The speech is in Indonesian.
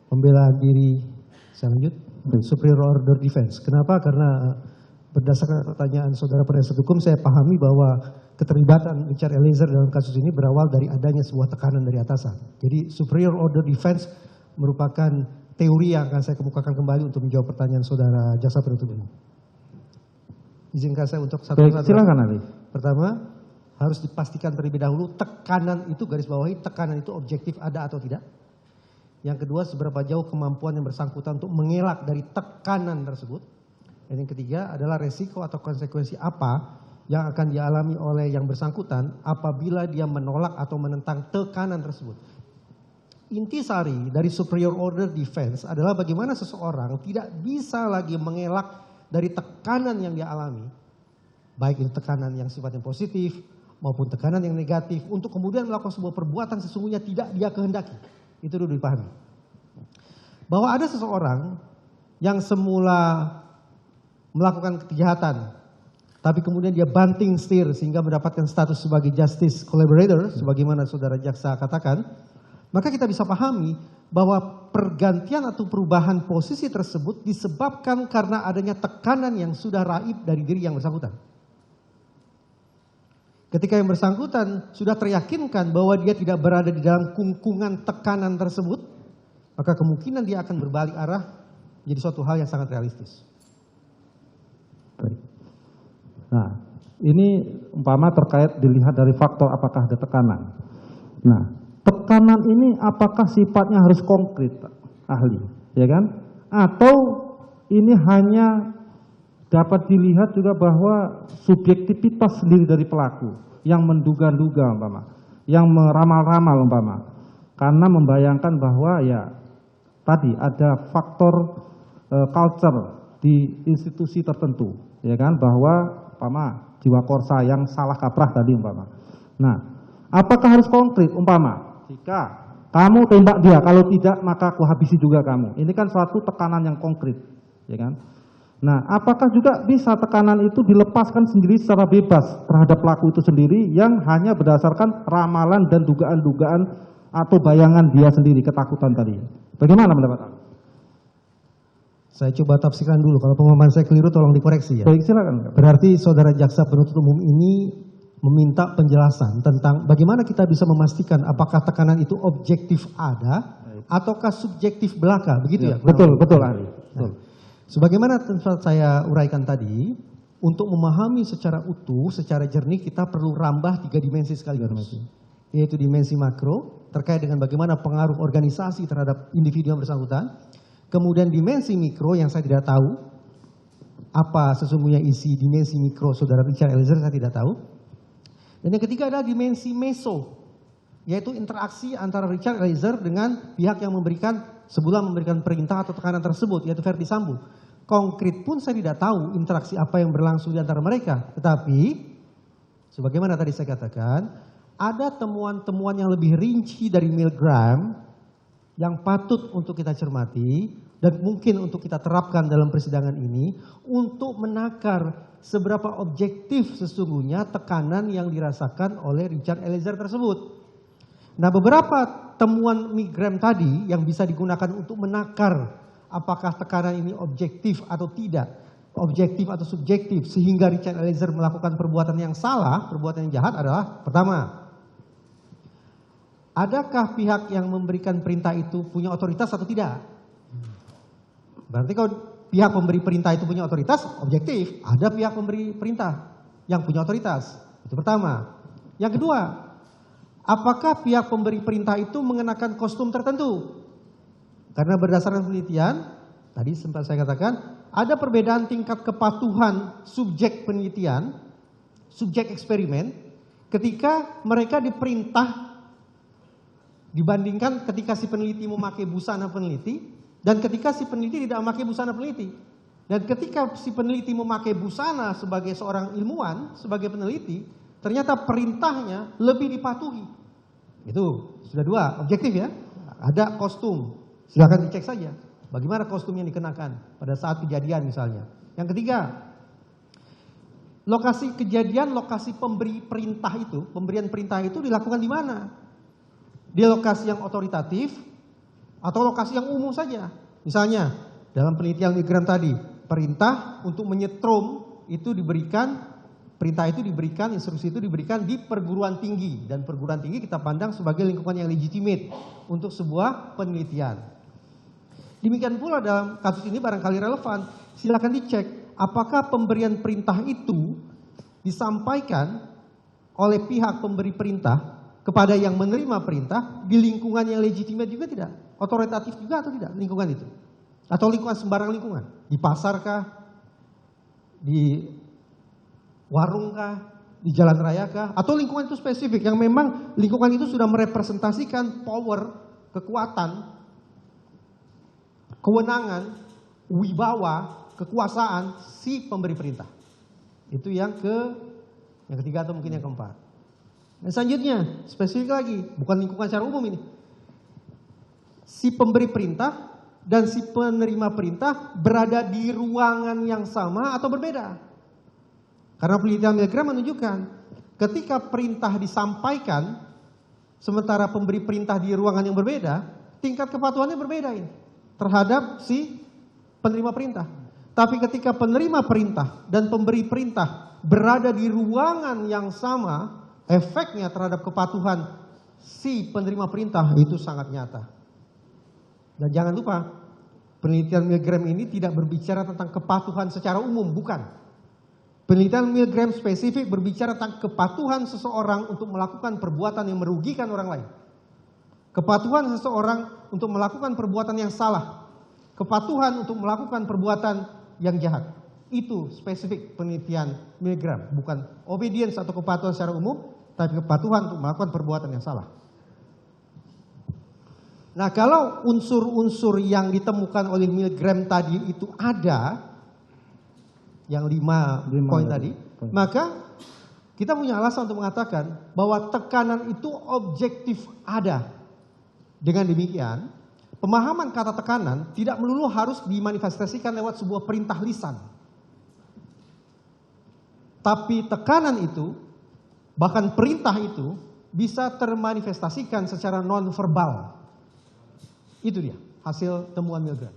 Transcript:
Pembelaan diri, saya lanjut, superior order defense. Kenapa? Karena berdasarkan pertanyaan saudara penasihat hukum, saya pahami bahwa keterlibatan Richard Eliezer dalam kasus ini berawal dari adanya sebuah tekanan dari atasan. Jadi superior order defense merupakan teori yang akan saya kemukakan kembali untuk menjawab pertanyaan saudara jaksa penuntut umum. Izinkan saya untuk satu-satu. Silakan Ali. Pertama, harus dipastikan terlebih dahulu tekanan itu, garis bawahi, tekanan itu objektif ada atau tidak. Yang kedua, seberapa jauh kemampuan yang bersangkutan untuk mengelak dari tekanan tersebut. Dan yang ketiga adalah resiko atau konsekuensi apa yang akan dialami oleh yang bersangkutan apabila dia menolak atau menentang tekanan tersebut. Intisari dari superior order defense adalah bagaimana seseorang tidak bisa lagi mengelak dari tekanan yang dia alami. Baik itu tekanan yang sifatnya positif maupun tekanan yang negatif untuk kemudian melakukan sebuah perbuatan sesungguhnya tidak dia kehendaki. Itu dulu dipahami. Bahwa ada seseorang yang semula melakukan kejahatan, tapi kemudian dia banting setir sehingga mendapatkan status sebagai justice collaborator, sebagaimana saudara jaksa katakan, maka kita bisa pahami bahwa pergantian atau perubahan posisi tersebut disebabkan karena adanya tekanan yang sudah raib dari diri yang bersangkutan. Ketika yang bersangkutan sudah teryakinkan bahwa dia tidak berada di dalam kungkungan tekanan tersebut, maka kemungkinan dia akan berbalik arah menjadi suatu hal yang sangat realistis. Nah, ini umpama terkait dilihat dari faktor apakah ada tekanan. Nah, tekanan ini apakah sifatnya harus konkret, ahli, ya kan? Atau ini hanya dapat dilihat juga bahwa subjektivitas sendiri dari pelaku yang menduga-duga umpama, yang meramal-ramal umpama, karena membayangkan bahwa ya tadi ada faktor culture di institusi tertentu, ya kan, bahwa umpama jiwa korsa yang salah kaprah tadi umpama. Nah, apakah harus konkret umpama jika kamu tembak dia, kalau tidak maka aku habisi juga kamu. Ini kan suatu tekanan yang konkret, ya kan? Nah, apakah juga bisa tekanan itu dilepaskan sendiri secara bebas terhadap pelaku itu sendiri yang hanya berdasarkan ramalan dan dugaan-dugaan atau bayangan dia sendiri, ketakutan tadi? Bagaimana pendapat Anda? Saya coba tafsirkan dulu, kalau pemahaman saya keliru tolong dikoreksi ya. Baik, silakan. Berarti saudara jaksa penuntut umum ini meminta penjelasan tentang bagaimana kita bisa memastikan apakah tekanan itu objektif ada ataukah subjektif belaka, begitu ya? Betul, betul, ahli. Betul. Sebagaimana saya uraikan tadi, untuk memahami secara utuh, secara jernih kita perlu rambah 3 dimensi sekaligus. Yaitu dimensi makro, terkait dengan bagaimana pengaruh organisasi terhadap individu yang bersangkutan. Kemudian dimensi mikro yang saya tidak tahu, apa sesungguhnya isi dimensi mikro saudara Richard Eliezer, saya tidak tahu. Dan yang ketiga adalah dimensi meso, yaitu interaksi antara Richard Eliezer dengan pihak yang memberikan perintah atau tekanan tersebut, yaitu Verdi Sambo. Konkret pun saya tidak tahu interaksi apa yang berlangsung di antara mereka. Tetapi, sebagaimana tadi saya katakan, ada temuan-temuan yang lebih rinci dari Milgram yang patut untuk kita cermati dan mungkin untuk kita terapkan dalam persidangan ini untuk menakar seberapa objektif sesungguhnya tekanan yang dirasakan oleh Richard Eliezer tersebut. Nah, beberapa temuan Milgram tadi yang bisa digunakan untuk menakar apakah tekanan ini objektif atau tidak, objektif atau subjektif, sehingga Richard Eliezer melakukan perbuatan yang salah, perbuatan yang jahat adalah, pertama, adakah pihak yang memberikan perintah itu punya otoritas atau tidak? Berarti kalau pihak pemberi perintah itu punya otoritas, objektif, ada pihak pemberi perintah yang punya otoritas. Itu pertama. Yang kedua, apakah pihak pemberi perintah itu mengenakan kostum tertentu? Karena berdasarkan penelitian, tadi sempat saya katakan, ada perbedaan tingkat kepatuhan subjek penelitian, subjek eksperimen, ketika mereka diperintah dibandingkan ketika si peneliti memakai busana peneliti, dan ketika si peneliti tidak memakai busana peneliti. Dan ketika si peneliti memakai busana sebagai seorang ilmuwan, sebagai peneliti, ternyata perintahnya lebih dipatuhi. Itu sudah 2, objektif ya. Ada kostum, silakan dicek saja bagaimana kostum yang dikenakan pada saat kejadian misalnya. Yang ketiga, lokasi kejadian, lokasi pemberi perintah itu, pemberian perintah itu dilakukan di mana? Di lokasi yang otoritatif, Atau lokasi yang umum saja. Misalnya dalam penelitian Milgram tadi, perintah untuk menyetrum itu diberikan, instruksi itu diberikan di perguruan tinggi. Dan perguruan tinggi kita pandang sebagai lingkungan yang legitimate untuk sebuah penelitian. Demikian pula dalam kasus ini barangkali relevan, silakan dicek apakah pemberian perintah itu disampaikan oleh pihak pemberi perintah kepada yang menerima perintah di lingkungan yang legitimate juga tidak? Otoritatif juga atau tidak lingkungan itu? Atau lingkungan sembarang lingkungan? Di pasar kah? Di warung kah? Di jalan raya kah? Atau lingkungan itu spesifik yang memang lingkungan itu sudah merepresentasikan power, kekuatan, kewenangan, wibawa, kekuasaan si pemberi perintah. Itu yang ketiga atau mungkin yang keempat. Dan selanjutnya, spesifik lagi, bukan lingkungan secara umum ini. Si pemberi perintah dan si penerima perintah berada di ruangan yang sama atau berbeda. Karena penelitian Milgram menunjukkan ketika perintah disampaikan sementara pemberi perintah di ruangan yang berbeda, tingkat kepatuhannya berbeda ini terhadap si penerima perintah. Tapi ketika penerima perintah dan pemberi perintah berada di ruangan yang sama, efeknya terhadap kepatuhan si penerima perintah itu sangat nyata. Dan jangan lupa, penelitian Milgram ini tidak berbicara tentang kepatuhan secara umum, bukan. Penelitian Milgram spesifik berbicara tentang kepatuhan seseorang untuk melakukan perbuatan yang merugikan orang lain. Kepatuhan seseorang untuk melakukan perbuatan yang salah. Kepatuhan untuk melakukan perbuatan yang jahat. Itu spesifik penelitian Milgram. Bukan obedience atau kepatuhan secara umum, tapi kepatuhan untuk melakukan perbuatan yang salah. Nah, kalau unsur-unsur yang ditemukan oleh Milgram tadi itu ada, yang 5 poin tadi, maka kita punya alasan untuk mengatakan bahwa tekanan itu objektif ada. Dengan demikian, pemahaman kata tekanan tidak melulu harus dimanifestasikan lewat sebuah perintah lisan. Tapi tekanan itu, bahkan perintah itu, bisa termanifestasikan secara non-verbal. Itu dia hasil temuan Milgram.